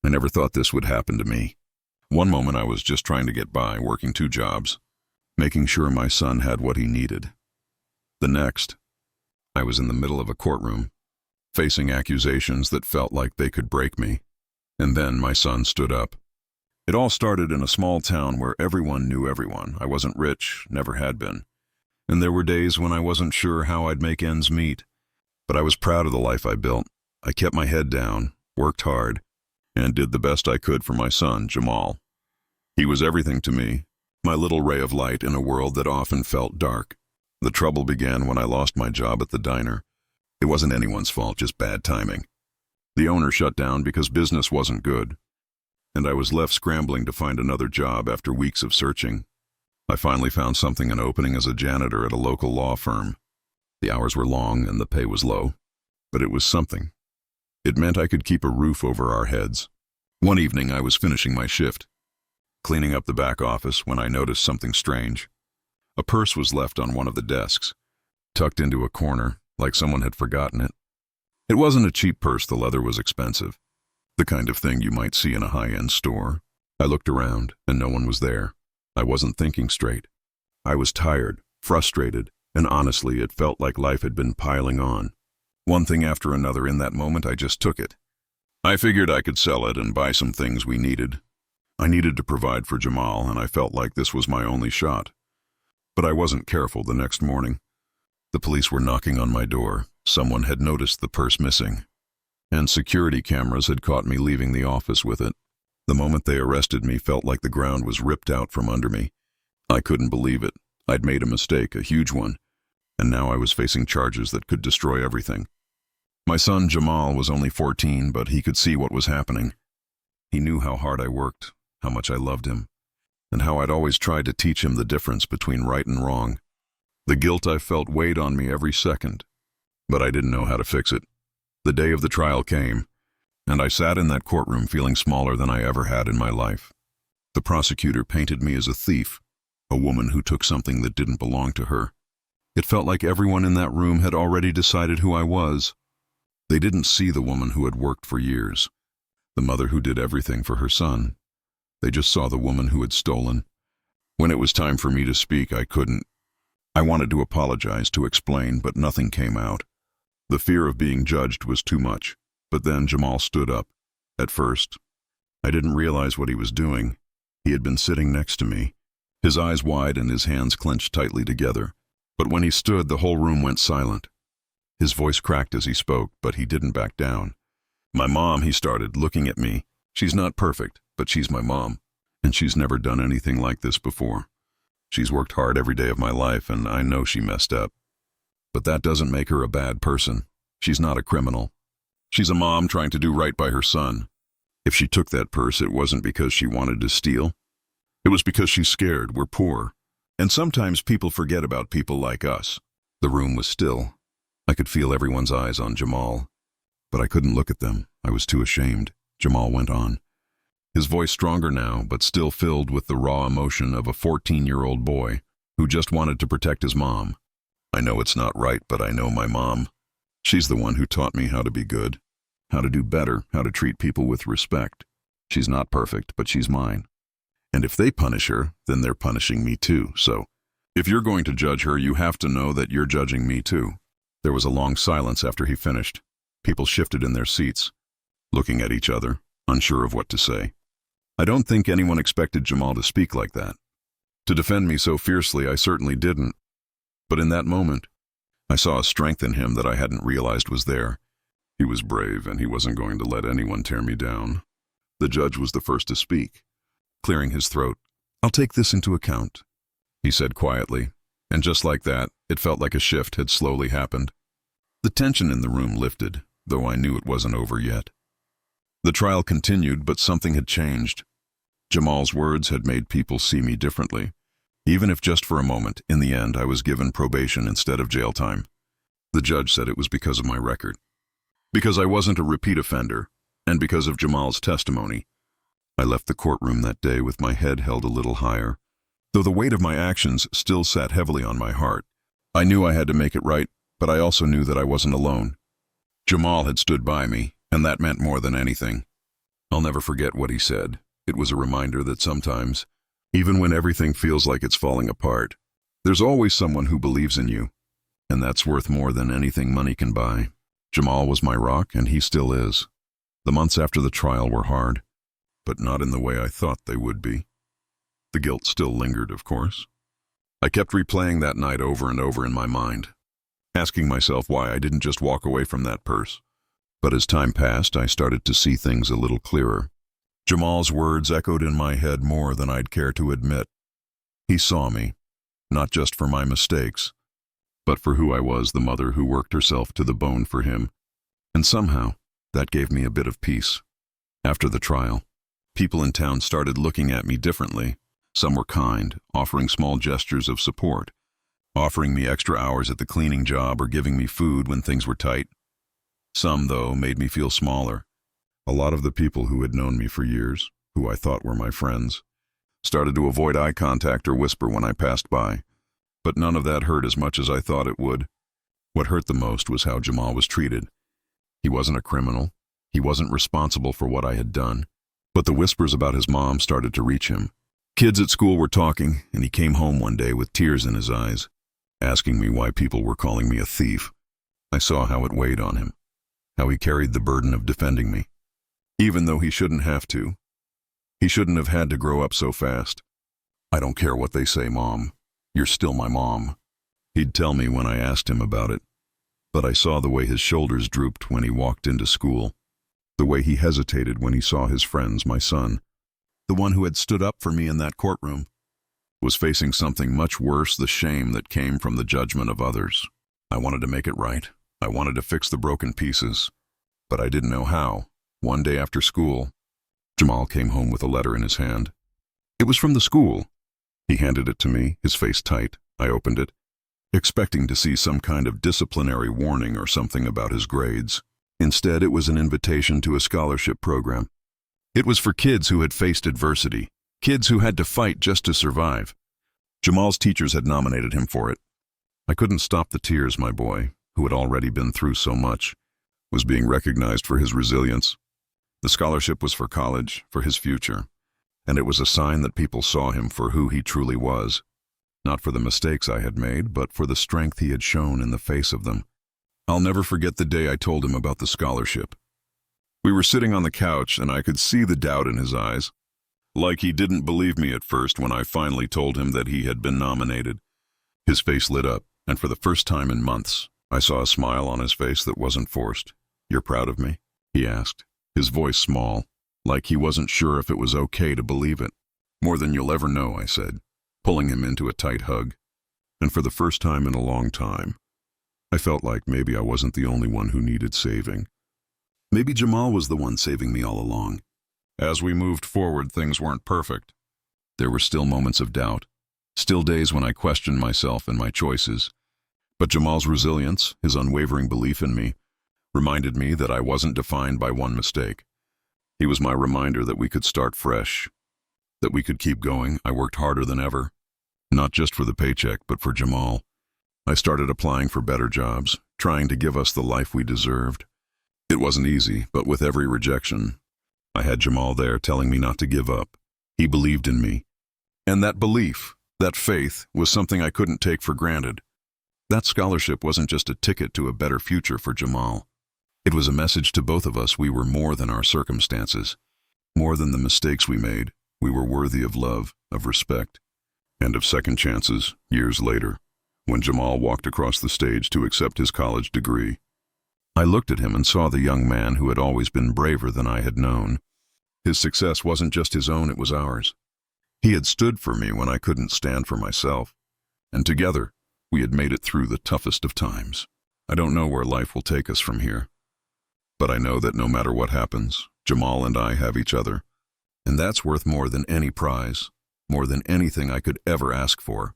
I never thought this would happen to me. One moment I was just trying to get by, working 2 jobs, making sure my son had what he needed. The next, I was in the middle of a courtroom, facing accusations that felt like they could break me. And then my son stood up. It all started in a small town where everyone knew everyone. I wasn't rich, never had been. And there were days when I wasn't sure how I'd make ends meet. But I was proud of the life I built. I kept my head down, worked hard, and did the best I could for my son, Jamal. He was everything to me, my little ray of light in a world that often felt dark. The trouble began when I lost my job at the diner. It wasn't anyone's fault, just bad timing. The owner shut down because business wasn't good, and I was left scrambling to find another job after weeks of searching. I finally found an opening as a janitor at a local law firm. The hours were long and the pay was low, but it was something. It meant I could keep a roof over our heads. One evening I was finishing my shift, cleaning up the back office, when I noticed something strange. A purse was left on one of the desks, tucked into a corner, like someone had forgotten it. It wasn't a cheap purse, the leather was expensive, the kind of thing you might see in a high-end store. I looked around, and no one was there. I wasn't thinking straight. I was tired, frustrated, and honestly, it felt like life had been piling on. One thing after another. In that moment, I just took it. I figured I could sell it and buy some things we needed. I needed to provide for Jamal, and I felt like this was my only shot. But I wasn't careful the next morning. The police were knocking on my door. Someone had noticed the purse missing, and security cameras had caught me leaving the office with it. The moment they arrested me felt like the ground was ripped out from under me. I couldn't believe it. I'd made a mistake, a huge one, and now I was facing charges that could destroy everything. My son Jamal was only 14, but he could see what was happening. He knew how hard I worked, how much I loved him, and how I'd always tried to teach him the difference between right and wrong. The guilt I felt weighed on me every second, but I didn't know how to fix it. The day of the trial came, and I sat in that courtroom feeling smaller than I ever had in my life. The prosecutor painted me as a thief, a woman who took something that didn't belong to her. It felt like everyone in that room had already decided who I was. They didn't see the woman who had worked for years, the mother who did everything for her son. They just saw the woman who had stolen. When it was time for me to speak, I couldn't. I wanted to apologize, to explain, but nothing came out. The fear of being judged was too much. But then Jamal stood up. At first, I didn't realize what he was doing. He had been sitting next to me, his eyes wide and his hands clenched tightly together. But when he stood, the whole room went silent. His voice cracked as he spoke, but he didn't back down. "My mom," he started, looking at me. "She's not perfect, but she's my mom, and she's never done anything like this before. She's worked hard every day of my life, and I know she messed up. But that doesn't make her a bad person. She's not a criminal. She's a mom trying to do right by her son. If she took that purse, it wasn't because she wanted to steal. It was because she's scared. We're poor. And sometimes people forget about people like us." The room was still. I could feel everyone's eyes on Jamal, but I couldn't look at them. I was too ashamed. Jamal went on, his voice stronger now, but still filled with the raw emotion of a 14-year-old boy who just wanted to protect his mom. "I know it's not right, but I know my mom. She's the one who taught me how to be good, how to do better, how to treat people with respect. She's not perfect, but she's mine. And if they punish her, then they're punishing me too. So if you're going to judge her, you have to know that you're judging me too." There was a long silence after he finished. People shifted in their seats, looking at each other, unsure of what to say. I don't think anyone expected Jamal to speak like that. To defend me so fiercely, I certainly didn't. But in that moment, I saw a strength in him that I hadn't realized was there. He was brave, and he wasn't going to let anyone tear me down. The judge was the first to speak, clearing his throat. "I'll take this into account," he said quietly, and just like that, it felt like a shift had slowly happened. The tension in the room lifted, though I knew it wasn't over yet. The trial continued, but something had changed. Jamal's words had made people see me differently. Even if just for a moment, in the end, I was given probation instead of jail time. The judge said it was because of my record, because I wasn't a repeat offender, and because of Jamal's testimony. I left the courtroom that day with my head held a little higher, though the weight of my actions still sat heavily on my heart. I knew I had to make it right, but I also knew that I wasn't alone. Jamal had stood by me, and that meant more than anything. I'll never forget what he said. It was a reminder that sometimes, even when everything feels like it's falling apart, there's always someone who believes in you, and that's worth more than anything money can buy. Jamal was my rock, and he still is. The months after the trial were hard, but not in the way I thought they would be. The guilt still lingered, of course. I kept replaying that night over and over in my mind, asking myself why I didn't just walk away from that purse. But as time passed, I started to see things a little clearer. Jamal's words echoed in my head more than I'd care to admit. He saw me, not just for my mistakes, but for who I was, the mother who worked herself to the bone for him. And somehow, that gave me a bit of peace. After the trial, people in town started looking at me differently. Some were kind, offering small gestures of support, offering me extra hours at the cleaning job or giving me food when things were tight. Some, though, made me feel smaller. A lot of the people who had known me for years, who I thought were my friends, started to avoid eye contact or whisper when I passed by. But none of that hurt as much as I thought it would. What hurt the most was how Jamal was treated. He wasn't a criminal. He wasn't responsible for what I had done. But the whispers about his mom started to reach him. Kids at school were talking, and he came home one day with tears in his eyes, asking me why people were calling me a thief. I saw how it weighed on him, how he carried the burden of defending me. Even though he shouldn't have to. He shouldn't have had to grow up so fast. "I don't care what they say, Mom. You're still my mom," he'd tell me when I asked him about it. But I saw the way his shoulders drooped when he walked into school, the way he hesitated when he saw his friends, my son, the one who had stood up for me in that courtroom, was facing something much worse, the shame that came from the judgment of others. I wanted to make it right. I wanted to fix the broken pieces, but I didn't know how. One day after school, Jamal came home with a letter in his hand. It was from the school. He handed it to me, his face tight. I opened it, expecting to see some kind of disciplinary warning or something about his grades. Instead, it was an invitation to a scholarship program. It was for kids who had faced adversity, kids who had to fight just to survive. Jamal's teachers had nominated him for it. I couldn't stop the tears. My boy, who had already been through so much, was being recognized for his resilience. The scholarship was for college, for his future, and it was a sign that people saw him for who he truly was, not for the mistakes I had made, but for the strength he had shown in the face of them. I'll never forget the day I told him about the scholarship. We were sitting on the couch, and I could see the doubt in his eyes, like he didn't believe me at first when I finally told him that he had been nominated. His face lit up, and for the first time in months, I saw a smile on his face that wasn't forced. "You're proud of me?" he asked, his voice small, like he wasn't sure if it was okay to believe it. "More than you'll ever know," I said, pulling him into a tight hug. And for the first time in a long time, I felt like maybe I wasn't the only one who needed saving. Maybe Jamal was the one saving me all along. As we moved forward, things weren't perfect. There were still moments of doubt, still days when I questioned myself and my choices. But Jamal's resilience, his unwavering belief in me, reminded me that I wasn't defined by one mistake. He was my reminder that we could start fresh, that we could keep going. I worked harder than ever, not just for the paycheck, but for Jamal. I started applying for better jobs, trying to give us the life we deserved. It wasn't easy, but with every rejection, I had Jamal there telling me not to give up. He believed in me. And that belief, that faith, was something I couldn't take for granted. That scholarship wasn't just a ticket to a better future for Jamal. It was a message to both of us we were more than our circumstances, more than the mistakes we made. We were worthy of love, of respect, and of second chances. Years later, when Jamal walked across the stage to accept his college degree, I looked at him and saw the young man who had always been braver than I had known. His success wasn't just his own, it was ours. He had stood for me when I couldn't stand for myself, and together, we had made it through the toughest of times. I don't know where life will take us from here, but I know that no matter what happens, Jamal and I have each other, and that's worth more than any prize, more than anything I could ever ask for.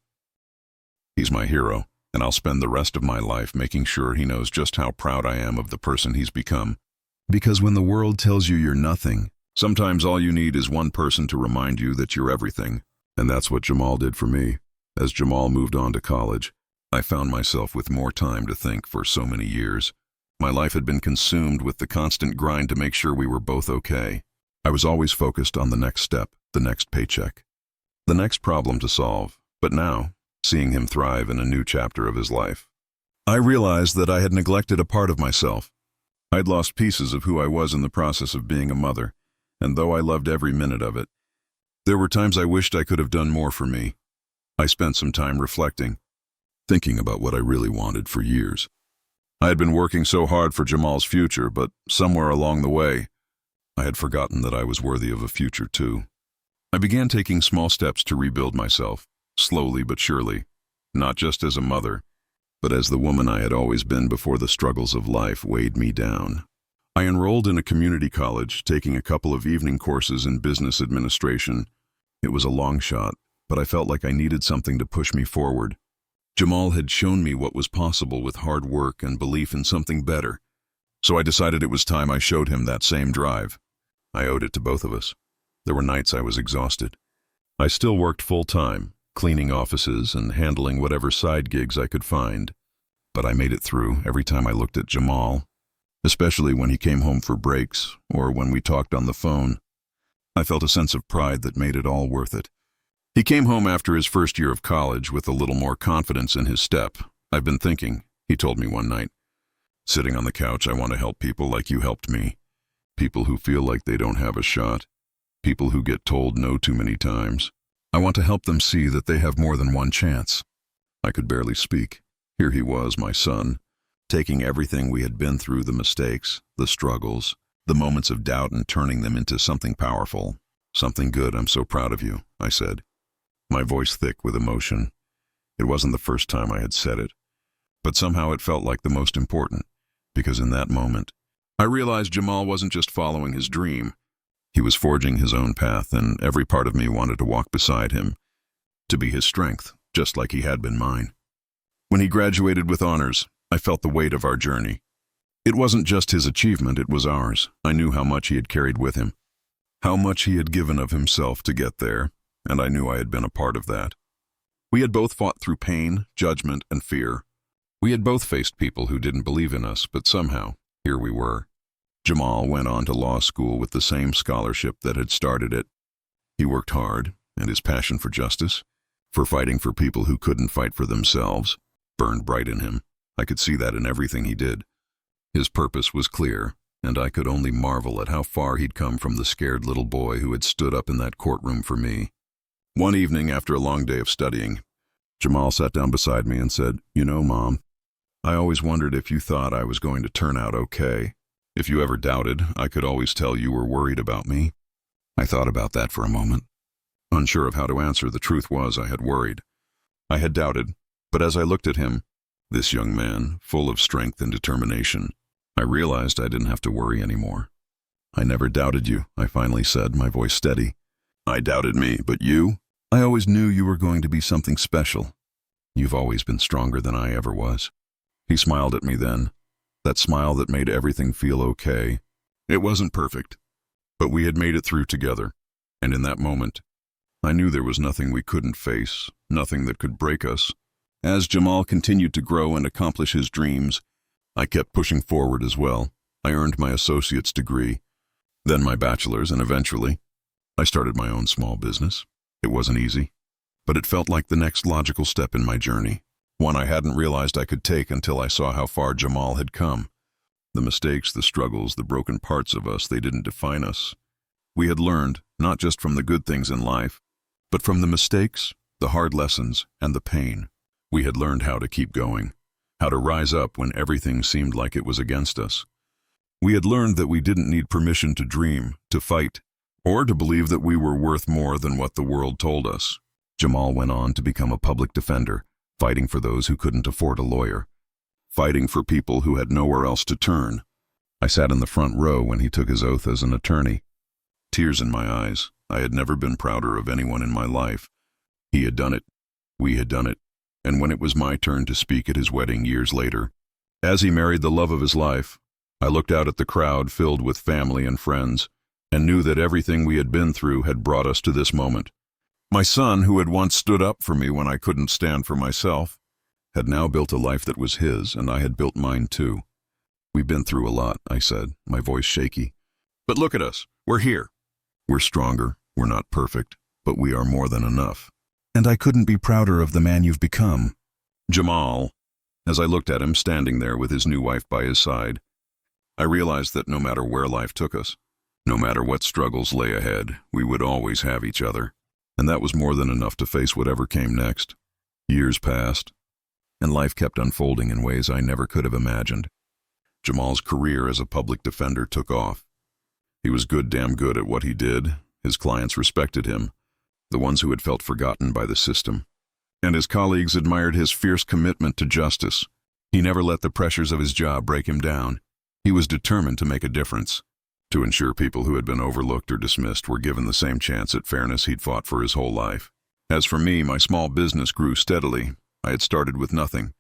He's my hero, and I'll spend the rest of my life making sure he knows just how proud I am of the person he's become. Because when the world tells you you're nothing, sometimes all you need is one person to remind you that you're everything, and that's what Jamal did for me. As Jamal moved on to college, I found myself with more time to think for so many years. My life had been consumed with the constant grind to make sure we were both okay. I was always focused on the next step, the next paycheck, the next problem to solve. But now, seeing him thrive in a new chapter of his life, I realized that I had neglected a part of myself. I'd lost pieces of who I was in the process of being a mother, and though I loved every minute of it, there were times I wished I could have done more for me. I spent some time reflecting, thinking about what I really wanted for years. I had been working so hard for Jamal's future, but somewhere along the way, I had forgotten that I was worthy of a future too. I began taking small steps to rebuild myself, slowly but surely, not just as a mother, but as the woman I had always been before the struggles of life weighed me down. I enrolled in a community college, taking a couple of evening courses in business administration. It was a long shot, but I felt like I needed something to push me forward. Jamal had shown me what was possible with hard work and belief in something better, so I decided it was time I showed him that same drive. I owed it to both of us. There were nights I was exhausted. I still worked full-time, cleaning offices and handling whatever side gigs I could find. But I made it through every time I looked at Jamal, especially when he came home for breaks or when we talked on the phone. I felt a sense of pride that made it all worth it. He came home after his first year of college with a little more confidence in his step. "I've been thinking," he told me one night. "Sitting on the couch, I want to help people like you helped me. People who feel like they don't have a shot. People who get told no too many times. I want to help them see that they have more than one chance." I could barely speak. Here he was, my son, taking everything we had been through, the mistakes, the struggles, the moments of doubt, and turning them into something powerful. "Something good. I'm so proud of you," I said, my voice thick with emotion. It wasn't the first time I had said it, but somehow it felt like the most important, because in that moment, I realized Jamal wasn't just following his dream. He was forging his own path, and every part of me wanted to walk beside him, to be his strength, just like he had been mine. When he graduated with honors, I felt the weight of our journey. It wasn't just his achievement, it was ours. I knew how much he had carried with him, how much he had given of himself to get there, and I knew I had been a part of that. We had both fought through pain, judgment, and fear. We had both faced people who didn't believe in us, but somehow, here we were. Jamal went on to law school with the same scholarship that had started it. He worked hard, and his passion for justice, for fighting for people who couldn't fight for themselves, burned bright in him. I could see that in everything he did. His purpose was clear, and I could only marvel at how far he'd come from the scared little boy who had stood up in that courtroom for me. One evening, after a long day of studying, Jamal sat down beside me and said, "You know, Mom, I always wondered if you thought I was going to turn out okay. If you ever doubted, I could always tell you were worried about me." I thought about that for a moment. Unsure of how to answer, the truth was I had worried. I had doubted, but as I looked at him, this young man, full of strength and determination, I realized I didn't have to worry anymore. "I never doubted you," I finally said, my voice steady. "I doubted me, but you? I always knew you were going to be something special. You've always been stronger than I ever was." He smiled at me then, that smile that made everything feel okay. It wasn't perfect, but we had made it through together, and in that moment, I knew there was nothing we couldn't face, nothing that could break us. As Jamal continued to grow and accomplish his dreams, I kept pushing forward as well. I earned my associate's degree, then my bachelor's, and eventually, I started my own small business. It wasn't easy, but it felt like the next logical step in my journey, one I hadn't realized I could take until I saw how far Jamal had come. The mistakes, the struggles, the broken parts of us, they didn't define us. We had learned, not just from the good things in life, but from the mistakes, the hard lessons, and the pain. We had learned how to keep going, how to rise up when everything seemed like it was against us. We had learned that we didn't need permission to dream, to fight, or to believe that we were worth more than what the world told us. Jamal went on to become a public defender, fighting for those who couldn't afford a lawyer, fighting for people who had nowhere else to turn. I sat in the front row when he took his oath as an attorney, tears in my eyes. I had never been prouder of anyone in my life. He had done it. We had done it. And when it was my turn to speak at his wedding years later, as he married the love of his life, I looked out at the crowd filled with family and friends and knew that everything we had been through had brought us to this moment. My son, who had once stood up for me when I couldn't stand for myself, had now built a life that was his, and I had built mine too. "We've been through a lot," I said, my voice shaky. "But look at us. We're here. We're stronger, we're not perfect, but we are more than enough. And I couldn't be prouder of the man you've become. Jamal, as I looked at him standing there with his new wife by his side, I realized that no matter where life took us, no matter what struggles lay ahead, we would always have each other. And that was more than enough to face whatever came next. Years passed, and life kept unfolding in ways I never could have imagined. Jamal's career as a public defender took off. He was damn good at what he did. His clients respected him, the ones who had felt forgotten by the system. And his colleagues admired his fierce commitment to justice. He never let the pressures of his job break him down. He was determined to make a difference, to ensure people who had been overlooked or dismissed were given the same chance at fairness he'd fought for his whole life. As for me, my small business grew steadily. I had started with nothing,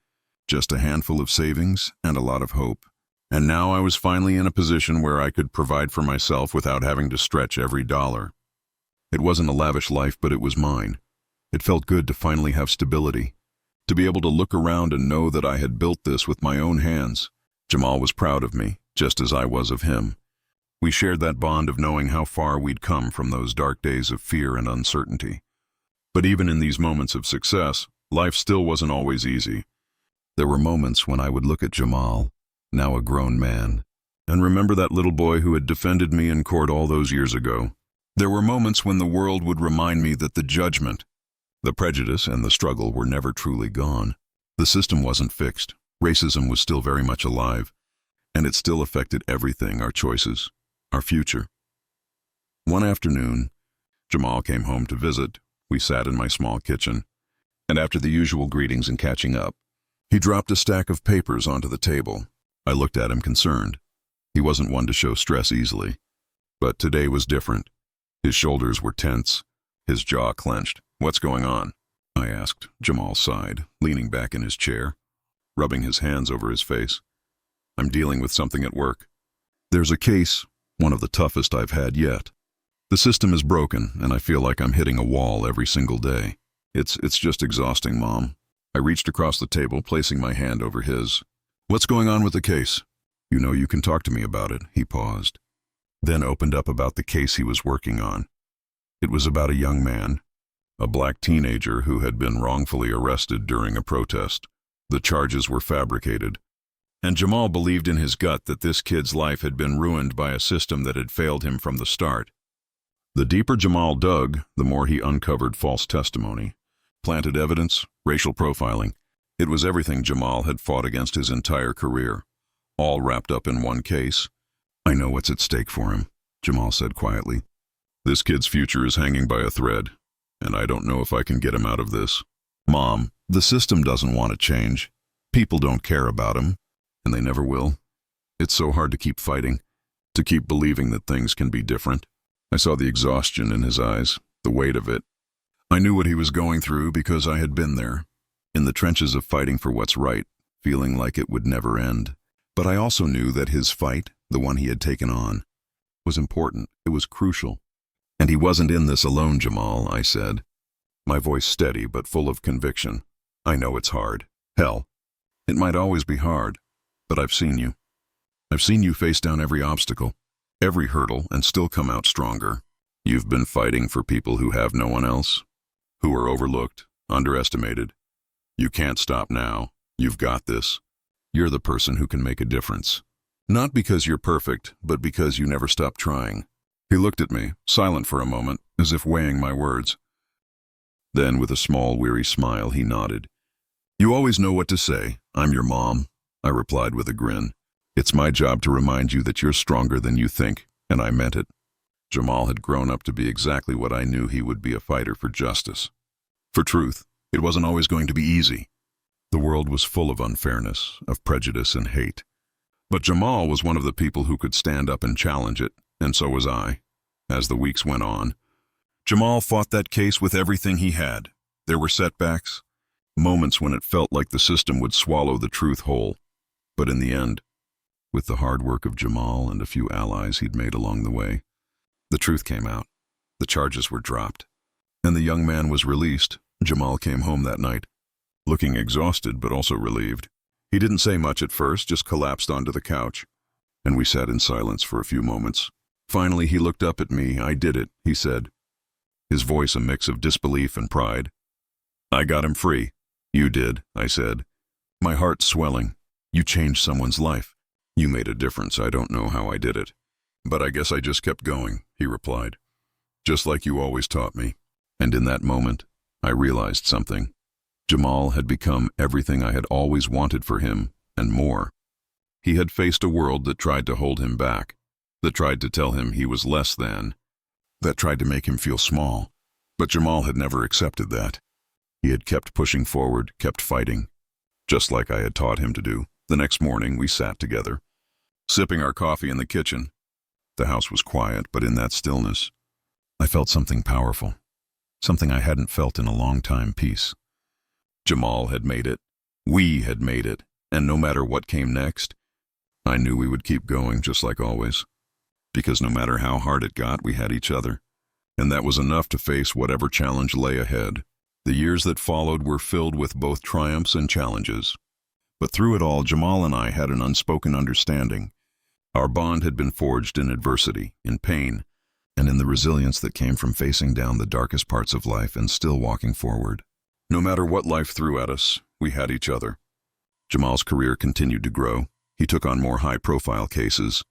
just a handful of savings and a lot of hope. And now I was finally in a position where I could provide for myself without having to stretch every dollar. It wasn't a lavish life, but it was mine. It felt good to finally have stability, to be able to look around and know that I had built this with my own hands. Jamal was proud of me, just as I was of him. We shared that bond of knowing how far we'd come from those dark days of fear and uncertainty. But even in these moments of success, life still wasn't always easy. There were moments when I would look at Jamal, now a grown man, and remember that little boy who had defended me in court all those years ago. There were moments when the world would remind me that the judgment, the prejudice, and the struggle were never truly gone. The system wasn't fixed. Racism was still very much alive, and it still affected everything, our choices, our future. One afternoon, Jamal came home to visit. We sat in my small kitchen, and after the usual greetings and catching up, he dropped a stack of papers onto the table. I looked at him concerned. He wasn't one to show stress easily, but today was different. His shoulders were tense, his jaw clenched. "What's going on?" I asked. Jamal sighed, leaning back in his chair, rubbing his hands over his face. "I'm dealing with something at work. There's a case, one of the toughest I've had yet. The system is broken, and I feel like I'm hitting a wall every single day. It's just exhausting, Mom." I reached across the table, placing my hand over his. "What's going on with the case?" "You know you can talk to me about it." He paused, then opened up about the case he was working on. It was about a young man, a black teenager who had been wrongfully arrested during a protest. The charges were fabricated, and Jamal believed in his gut that this kid's life had been ruined by a system that had failed him from the start. The deeper Jamal dug, the more he uncovered false testimony, planted evidence, racial profiling. It was everything Jamal had fought against his entire career, all wrapped up in one case. "I know what's at stake for him," Jamal said quietly. "This kid's future is hanging by a thread, and I don't know if I can get him out of this. Mom, the system doesn't want to change. People don't care about him, and they never will. It's so hard to keep fighting, to keep believing that things can be different." I saw the exhaustion in his eyes, the weight of it. I knew what he was going through because I had been there, in the trenches of fighting for what's right, feeling like it would never end. But I also knew that his fight, the one he had taken on, was important. It was crucial. "And he wasn't in this alone, Jamal," I said, my voice steady but full of conviction. "I know it's hard. Hell, it might always be hard, but I've seen you. I've seen you face down every obstacle, every hurdle, and still come out stronger. You've been fighting for people who have no one else, who are overlooked, underestimated. You can't stop now. You've got this. You're the person who can make a difference. Not because you're perfect, but because you never stop trying." He looked at me, silent for a moment, as if weighing my words. Then, with a small, weary smile, he nodded. "You always know what to say. I'm your mom," I replied with a grin. "It's my job to remind you that you're stronger than you think," and I meant it. Jamal had grown up to be exactly what I knew he would be, a fighter for justice, for truth. It wasn't always going to be easy. The world was full of unfairness, of prejudice and hate. But Jamal was one of the people who could stand up and challenge it, and so was I. As the weeks went on, Jamal fought that case with everything he had. There were setbacks, moments when it felt like the system would swallow the truth whole. But in the end, with the hard work of Jamal and a few allies he'd made along the way, the truth came out. The charges were dropped, and the young man was released. Jamal came home that night, looking exhausted but also relieved. He didn't say much at first, just collapsed onto the couch, and we sat in silence for a few moments. Finally, he looked up at me. "I did it," he said, his voice a mix of disbelief and pride. "I got him free." "You did," I said, my heart swelling. "You changed someone's life. You made a difference. I don't know how I did it. But I guess I just kept going," he replied. "Just like you always taught me." And in that moment, I realized something. Jamal had become everything I had always wanted for him, and more. He had faced a world that tried to hold him back, that tried to tell him he was less than, that tried to make him feel small. But Jamal had never accepted that. He had kept pushing forward, kept fighting, just like I had taught him to do. The next morning, we sat together, sipping our coffee in the kitchen. The house was quiet, but in that stillness, I felt something powerful, something I hadn't felt in a long time. Peace. Jamal had made it. We had made it. And no matter what came next, I knew we would keep going just like always. Because no matter how hard it got, we had each other. And that was enough to face whatever challenge lay ahead. The years that followed were filled with both triumphs and challenges. But through it all, Jamal and I had an unspoken understanding. Our bond had been forged in adversity, in pain, and in the resilience that came from facing down the darkest parts of life and still walking forward. No matter what life threw at us, we had each other. Jamal's career continued to grow. He took on more high-profile cases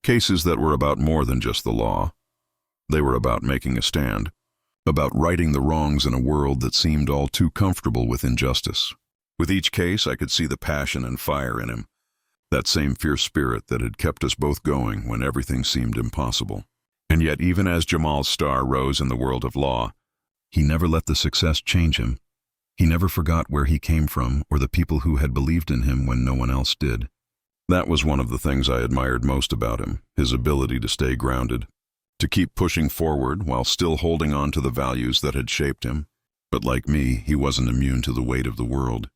that were about more than just the law. They were about making a stand, about righting the wrongs in a world that seemed all too comfortable with injustice. With each case, I could see the passion and fire in him, that same fierce spirit that had kept us both going when everything seemed impossible. And yet, even as Jamal's star rose in the world of law, he never let the success change him. He never forgot where he came from or the people who had believed in him when no one else did. That was one of the things I admired most about him, his ability to stay grounded, to keep pushing forward while still holding on to the values that had shaped him. But like me, he wasn't immune to the weight of the world.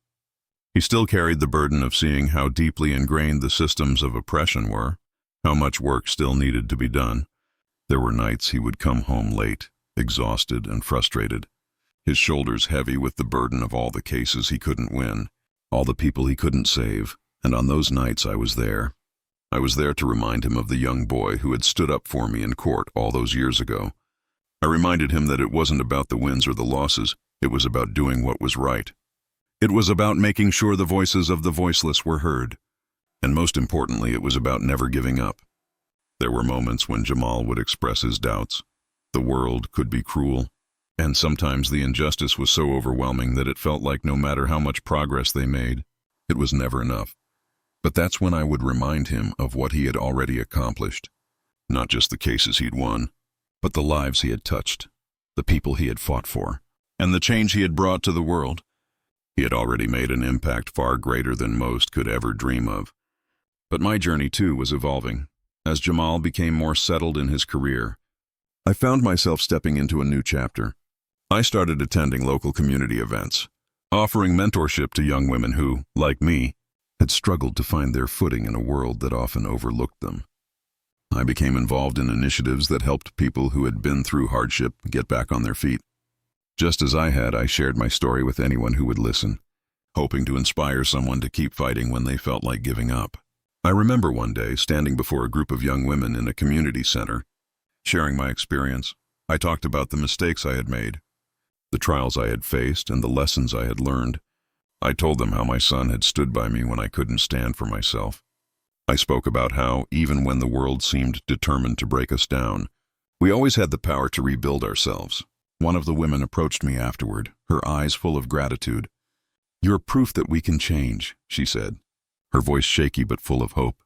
He still carried the burden of seeing how deeply ingrained the systems of oppression were, how much work still needed to be done. There were nights he would come home late, exhausted and frustrated, his shoulders heavy with the burden of all the cases he couldn't win, all the people he couldn't save. And on those nights I was there. I was there to remind him of the young boy who had stood up for me in court all those years ago. I reminded him that it wasn't about the wins or the losses. It was about doing what was right. It was about making sure the voices of the voiceless were heard. And most importantly, it was about never giving up. There were moments when Jamal would express his doubts. The world could be cruel. And sometimes the injustice was so overwhelming that it felt like no matter how much progress they made, it was never enough. But that's when I would remind him of what he had already accomplished. Not just the cases he'd won, but the lives he had touched, the people he had fought for, and the change he had brought to the world. He had already made an impact far greater than most could ever dream of. But my journey, too, was evolving. As Jamal became more settled in his career, I found myself stepping into a new chapter. I started attending local community events, offering mentorship to young women who, like me, had struggled to find their footing in a world that often overlooked them. I became involved in initiatives that helped people who had been through hardship get back on their feet. Just as I had, I shared my story with anyone who would listen, hoping to inspire someone to keep fighting when they felt like giving up. I remember one day standing before a group of young women in a community center, sharing my experience. I talked about the mistakes I had made, the trials I had faced, and the lessons I had learned. I told them how my son had stood by me when I couldn't stand for myself. I spoke about how, even when the world seemed determined to break us down, we always had the power to rebuild ourselves. One of the women approached me afterward, her eyes full of gratitude. "You're proof that we can change," she said, her voice shaky but full of hope,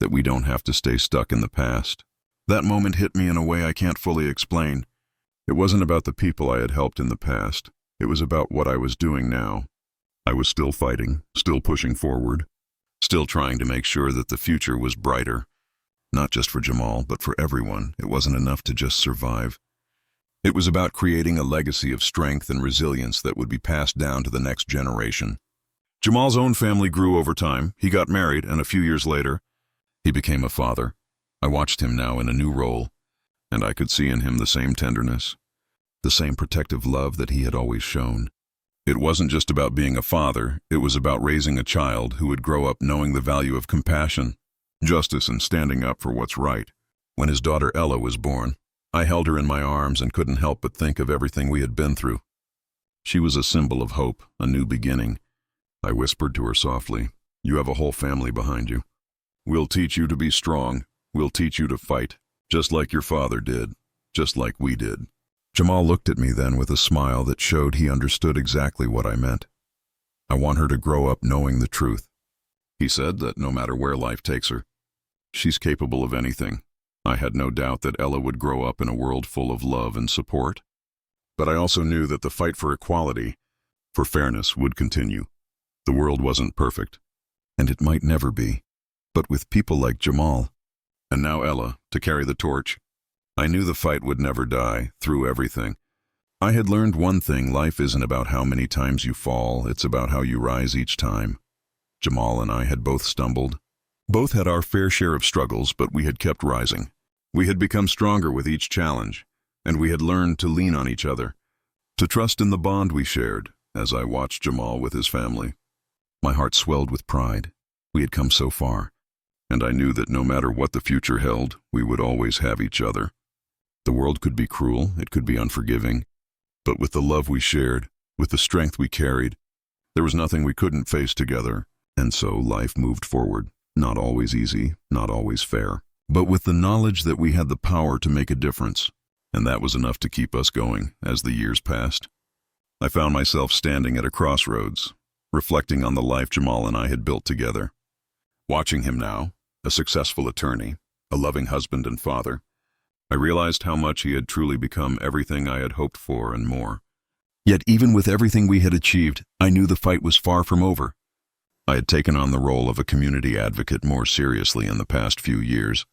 that we don't have to stay stuck in the past. That moment hit me in a way I can't fully explain. It wasn't about the people I had helped in the past. It was about what I was doing now. I was still fighting, still pushing forward, still trying to make sure that the future was brighter. Not just for Jamal, but for everyone. It wasn't enough to just survive. It was about creating a legacy of strength and resilience that would be passed down to the next generation. Jamal's own family grew over time. He got married, and a few years later, he became a father. I watched him now in a new role, and I could see in him the same tenderness, the same protective love that he had always shown. It wasn't just about being a father, it was about raising a child who would grow up knowing the value of compassion, justice, and standing up for what's right. When his daughter Ella was born, I held her in my arms and couldn't help but think of everything we had been through. She was a symbol of hope, a new beginning. I whispered to her softly, "You have a whole family behind you. We'll teach you to be strong. We'll teach you to fight, just like your father did, just like we did." Jamal looked at me then with a smile that showed he understood exactly what I meant. "I want her to grow up knowing the truth." He said that no matter where life takes her, she's capable of anything. I had no doubt that Ella would grow up in a world full of love and support. But I also knew that the fight for equality, for fairness, would continue. The world wasn't perfect, and it might never be. But with people like Jamal, and now Ella, to carry the torch, I knew the fight would never die, through everything. I had learned one thing: life isn't about how many times you fall, it's about how you rise each time. Jamal and I had both stumbled. Both had our fair share of struggles, but we had kept rising. We had become stronger with each challenge, and we had learned to lean on each other, to trust in the bond we shared. As I watched Jamal with his family, my heart swelled with pride. We had come so far, and I knew that no matter what the future held, we would always have each other. The world could be cruel, it could be unforgiving, but with the love we shared, with the strength we carried, there was nothing we couldn't face together. And so life moved forward, not always easy, not always fair, but with the knowledge that we had the power to make a difference, and that was enough to keep us going as the years passed. I found myself standing at a crossroads, reflecting on the life Jamal and I had built together. Watching him now, a successful attorney, a loving husband and father, I realized how much he had truly become everything I had hoped for and more. Yet even with everything we had achieved, I knew the fight was far from over. I had taken on the role of a community advocate more seriously in the past few years.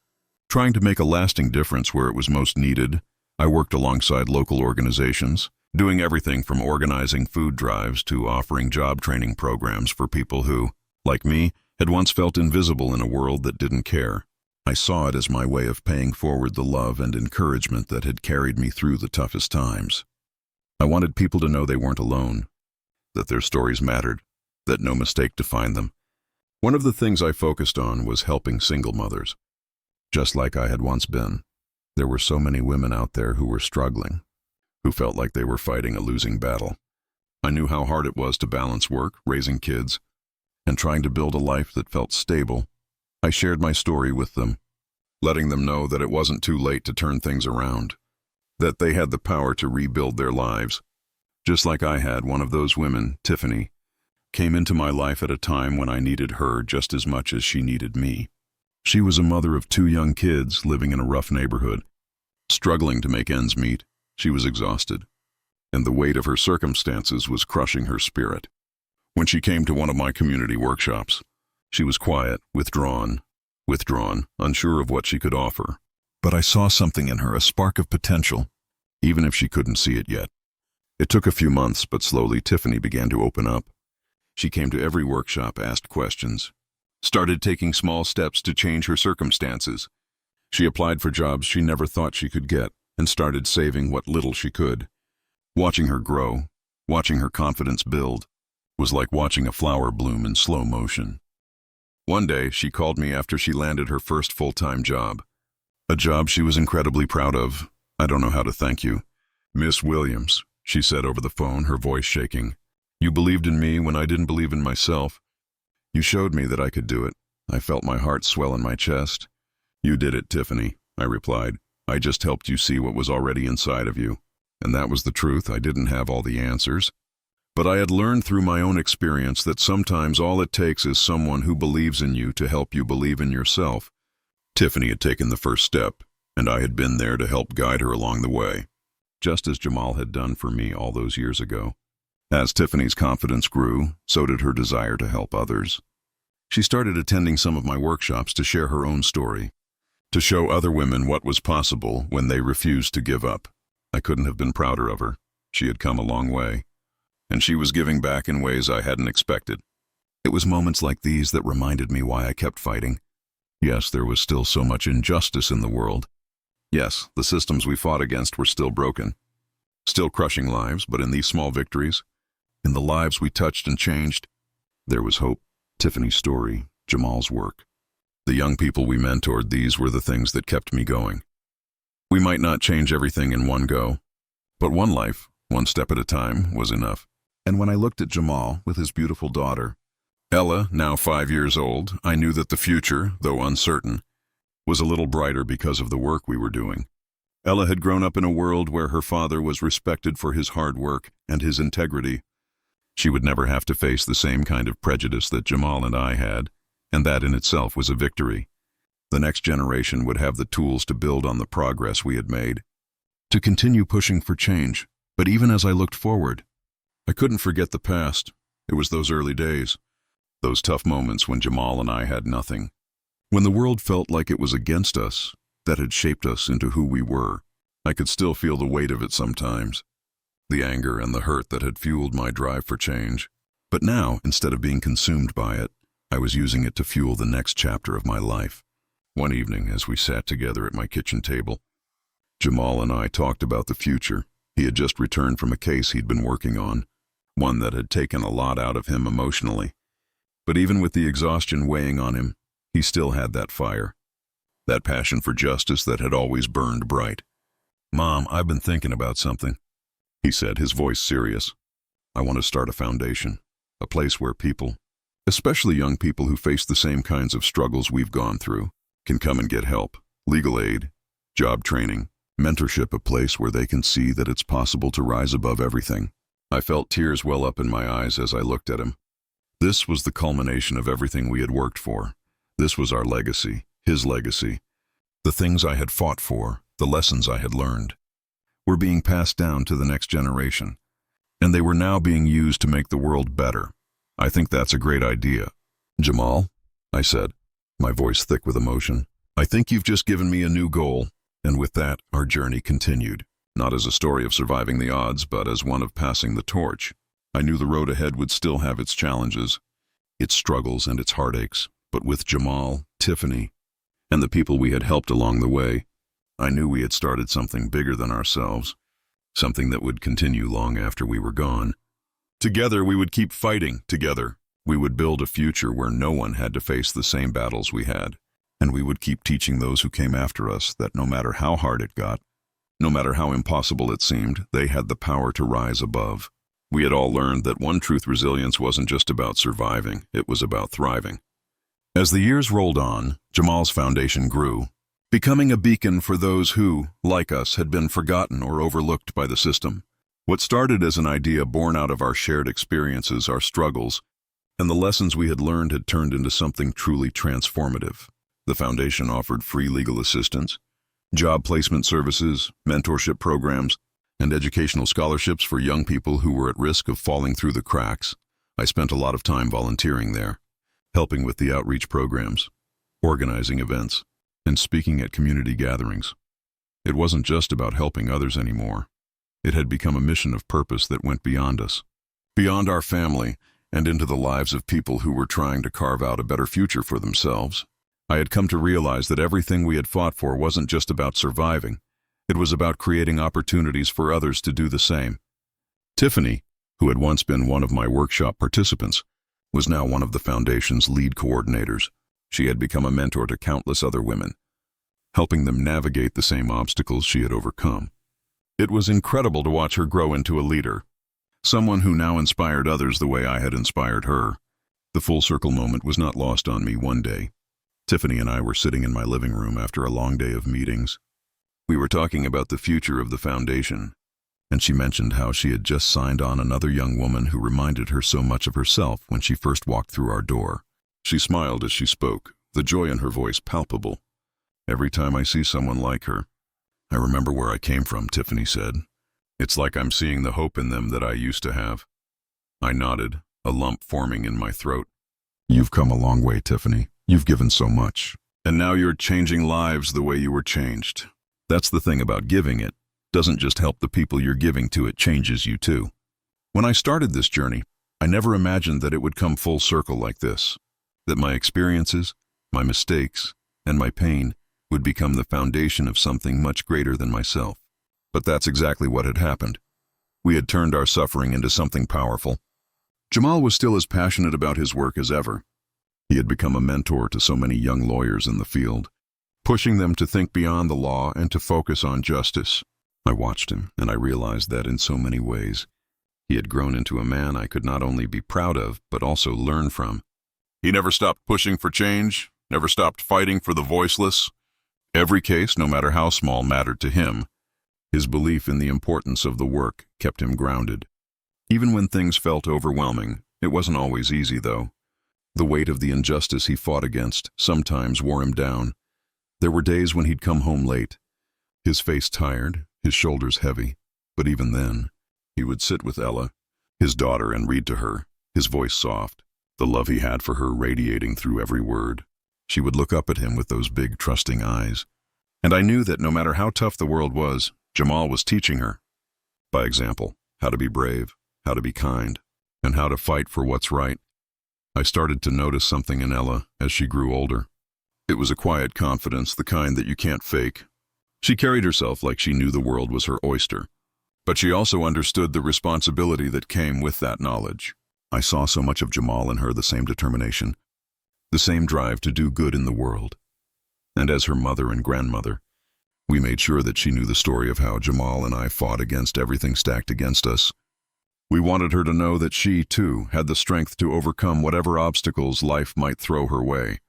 Trying to make a lasting difference where it was most needed, I worked alongside local organizations, doing everything from organizing food drives to offering job training programs for people who, like me, had once felt invisible in a world that didn't care. I saw it as my way of paying forward the love and encouragement that had carried me through the toughest times. I wanted people to know they weren't alone, that their stories mattered, that no mistake defined them. One of the things I focused on was helping single mothers. Just like I had once been, there were so many women out there who were struggling, who felt like they were fighting a losing battle. I knew how hard it was to balance work, raising kids, and trying to build a life that felt stable. I shared my story with them, letting them know that it wasn't too late to turn things around, that they had the power to rebuild their lives. Just like I had, one of those women, Tiffany, came into my life at a time when I needed her just as much as she needed me. She was a mother of 2 young kids living in a rough neighborhood. Struggling to make ends meet, she was exhausted, and the weight of her circumstances was crushing her spirit. When she came to one of my community workshops, she was quiet, withdrawn, unsure of what she could offer. But I saw something in her, a spark of potential, even if she couldn't see it yet. It took a few months, but slowly Tiffany began to open up. She came to every workshop, asked questions, started taking small steps to change her circumstances. She applied for jobs she never thought she could get and started saving what little she could. Watching her grow, watching her confidence build, was like watching a flower bloom in slow motion. One day, she called me after she landed her first full-time job. A job she was incredibly proud of. "I don't know how to thank you, Miss Williams," she said over the phone, her voice shaking. "You believed in me when I didn't believe in myself. You showed me that I could do it." I felt my heart swell in my chest. "You did it, Tiffany," I replied. "I just helped you see what was already inside of you." And that was the truth. I didn't have all the answers. But I had learned through my own experience that sometimes all it takes is someone who believes in you to help you believe in yourself. Tiffany had taken the first step, and I had been there to help guide her along the way, just as Jamal had done for me all those years ago. As Tiffany's confidence grew, so did her desire to help others. She started attending some of my workshops to share her own story, to show other women what was possible when they refused to give up. I couldn't have been prouder of her. She had come a long way, and she was giving back in ways I hadn't expected. It was moments like these that reminded me why I kept fighting. Yes, there was still so much injustice in the world. Yes, the systems we fought against were still broken, still crushing lives, but in these small victories, in the lives we touched and changed, there was hope. Tiffany's story, Jamal's work, The young people we mentored, these were the things that kept me going. We might not change everything in one go, but one life, one step at a time, was enough. And when I looked at Jamal with his beautiful daughter, Ella, now 5 years old, I knew that the future, though uncertain, was a little brighter because of the work we were doing. Ella had grown up in a world where her father was respected for his hard work and his integrity. She would never have to face the same kind of prejudice that Jamal and I had, and that in itself was a victory. The next generation would have the tools to build on the progress we had made, to continue pushing for change. But even as I looked forward, I couldn't forget the past. It was those early days, those tough moments when Jamal and I had nothing, when the world felt like it was against us, that had shaped us into who we were. I could still feel the weight of it sometimes, the anger and the hurt that had fueled my drive for change. But now, instead of being consumed by it, I was using it to fuel the next chapter of my life. One evening, as we sat together at my kitchen table, Jamal and I talked about the future. He had just returned from a case he'd been working on, one that had taken a lot out of him emotionally. But even with the exhaustion weighing on him, he still had that fire, that passion for justice that had always burned bright. "Mom, I've been thinking about something," he said, his voice serious. "I want to start a foundation, a place where people, especially young people who face the same kinds of struggles we've gone through, can come and get help, legal aid, job training, mentorship, a place where they can see that it's possible to rise above everything." I felt tears well up in my eyes as I looked at him. This was the culmination of everything we had worked for. This was our legacy, his legacy. The things I had fought for, the lessons I had learned, were being passed down to the next generation, and they were now being used to make the world better. "I think that's a great idea, Jamal," I said, my voice thick with emotion. "I think you've just given me a new goal." And with that, our journey continued, not as a story of surviving the odds, but as one of passing the torch. I knew the road ahead would still have its challenges, its struggles and its heartaches, but with Jamal, Tiffany, and the people we had helped along the way, I knew we had started something bigger than ourselves, something that would continue long after we were gone. Together we would keep fighting, together we would build a future where no one had to face the same battles we had, and we would keep teaching those who came after us that no matter how hard it got, no matter how impossible it seemed, they had the power to rise above. We had all learned that one truth: resilience wasn't just about surviving, it was about thriving. As the years rolled on, Jamal's foundation grew, becoming a beacon for those who, like us, had been forgotten or overlooked by the system. What started as an idea born out of our shared experiences, our struggles, and the lessons we had learned had turned into something truly transformative. The foundation offered free legal assistance, job placement services, mentorship programs, and educational scholarships for young people who were at risk of falling through the cracks. I spent a lot of time volunteering there, helping with the outreach programs, organizing events, and speaking at community gatherings. It wasn't just about helping others anymore. It had become a mission of purpose that went beyond us, beyond our family, and into the lives of people who were trying to carve out a better future for themselves. I had come to realize that everything we had fought for wasn't just about surviving. It was about creating opportunities for others to do the same. Tiffany, who had once been one of my workshop participants, was now one of the foundation's lead coordinators. She had become a mentor to countless other women, helping them navigate the same obstacles she had overcome. It was incredible to watch her grow into a leader, someone who now inspired others the way I had inspired her. The full circle moment was not lost on me. One day, Tiffany and I were sitting in my living room after a long day of meetings. We were talking about the future of the foundation, and she mentioned how she had just signed on another young woman who reminded her so much of herself when she first walked through our door. She smiled as she spoke, the joy in her voice palpable. "Every time I see someone like her, I remember where I came from," Tiffany said. "It's like I'm seeing the hope in them that I used to have." I nodded, a lump forming in my throat. "You've come a long way, Tiffany. You've given so much. And now you're changing lives the way you were changed." That's the thing about giving. It doesn't just help the people you're giving to, it changes you too. When I started this journey, I never imagined that it would come full circle like this, that my experiences, my mistakes, and my pain would become the foundation of something much greater than myself. But that's exactly what had happened. We had turned our suffering into something powerful. Jamal was still as passionate about his work as ever, He had become a mentor to so many young lawyers in the field, pushing them to think beyond the law and to focus on justice. I watched him, and I realized that in so many ways, he had grown into a man I could not only be proud of, but also learn from. He never stopped pushing for change, never stopped fighting for the voiceless. Every case, no matter how small, mattered to him. His belief in the importance of the work kept him grounded. Even when things felt overwhelming, it wasn't always easy, though. The weight of the injustice he fought against sometimes wore him down. There were days when he'd come home late, his face tired, his shoulders heavy, but even then, he would sit with Ella, his daughter, and read to her, his voice soft, the love he had for her radiating through every word. She would look up at him with those big, trusting eyes. And I knew that no matter how tough the world was, Jamal was teaching her, by example, how to be brave, how to be kind, and how to fight for what's right. I started to notice something in Ella as she grew older. It was a quiet confidence, the kind that you can't fake. She carried herself like she knew the world was her oyster, but she also understood the responsibility that came with that knowledge. I saw so much of Jamal in her, the same determination, the same drive to do good in the world. And as her mother and grandmother, we made sure that she knew the story of how Jamal and I fought against everything stacked against us. We wanted her to know that she, too, had the strength to overcome whatever obstacles life might throw her way.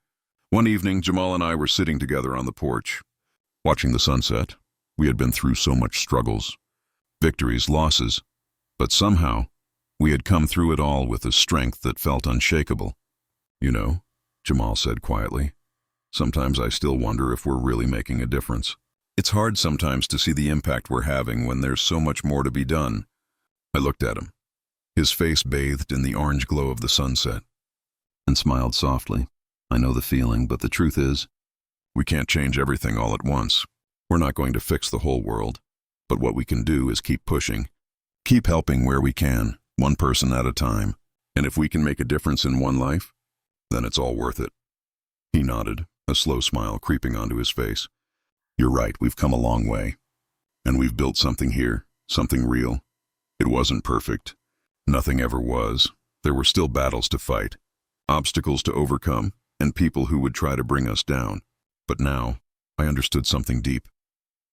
One evening, Jamal and I were sitting together on the porch, watching the sunset. We had been through so much struggles, victories, losses, but somehow we had come through it all with a strength that felt unshakable. You know, Jamal said quietly, sometimes I still wonder if we're really making a difference. It's hard sometimes to see the impact we're having when there's so much more to be done. I looked at him, his face bathed in the orange glow of the sunset, and smiled softly. I know the feeling, but the truth is, we can't change everything all at once. We're not going to fix the whole world, but what we can do is keep pushing, keep helping where we can, one person at a time, and if we can make a difference in one life, then it's all worth it. He nodded, a slow smile creeping onto his face. You're right, we've come a long way, and we've built something here, something real. It wasn't perfect. Nothing ever was. There were still battles to fight, obstacles to overcome, and people who would try to bring us down. But now, I understood something deep.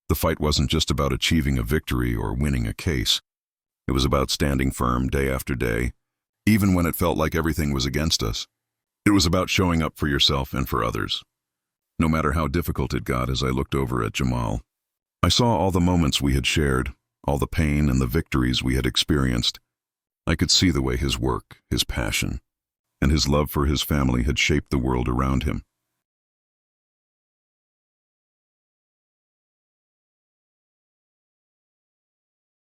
The fight wasn't just about achieving a victory or winning a case. It was about standing firm day after day, even when it felt like everything was against us. It was about showing up for yourself and for others. No matter how difficult it got, as I looked over at Jamal, I saw all the moments we had shared, all the pain and the victories we had experienced. I could see the way his work, his passion, and his love for his family had shaped the world around him.